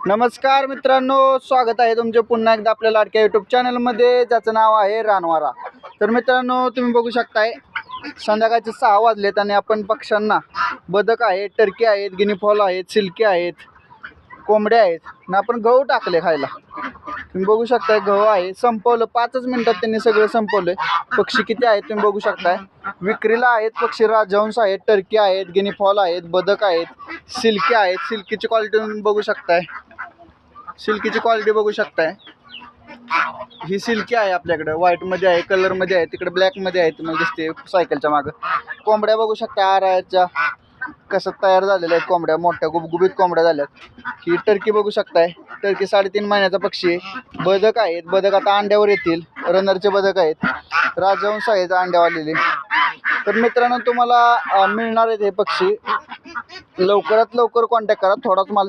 नमस्कार मित्रांनो, स्वागत आहे तुमचे पुन्हा एकदा आपल्या लाडक्या यूट्यूब चॅनलमध्ये, ज्याचं नाव आहे रानवारा. तर मित्रांनो, तुम्ही बघू शकताय संध्याकाळचे 6 वाजलेत आणि आपण पक्ष्यांना बदक आहेत, टर्की आहेत, गिनी फॉल आहेत, सिल्की आहेत, कोंबड्या आहेत ना आपण गहू टाकले खायला. तुम्ही बघू शकताय गहू आहे, संपवलं 5च मिनिटात त्यांनी सगळं संपवलंय. पक्षी किती आहेत तुम्ही बघू शकताय. विक्रीला आहेत पक्षी, राजहंस आहेत, टर्की आहेत, गिनी फॉल आहेत, बदक आहेत, सिल्की आहेत. सिल्कीची क्वालिटी तुम्ही बघू शकताय. सिल्कीची क्वालिटी बघू शकताय. ही सिल्की आहे आपल्याकडे, व्हाईटमध्ये आहे, कलरमध्ये आहे, तिकडे ब्लॅकमध्ये आहे. तुम्हाला दिसते सायकलच्या मागं. कोंबड्या बघू शकता आराच्या कसं तयार झालेल्या आहेत. कोंबड्या मोठ्या गुबगुबीत कोंबड्या झाल्यात. ही टर्की बघू शकताय, टर्की 3.5 महिन्याचा पक्षी आहे. बदक आहेत, बदक आता अंड्यावर येतील. रनरचे बदक आहेत, राजहंस आहेत अंड्यावालेले. तर मित्रांनो, तुम्हाला मिळणार आहेत हे पक्षी. लवकरात लवकर कॉन्टॅक्ट करा. थोडाच माल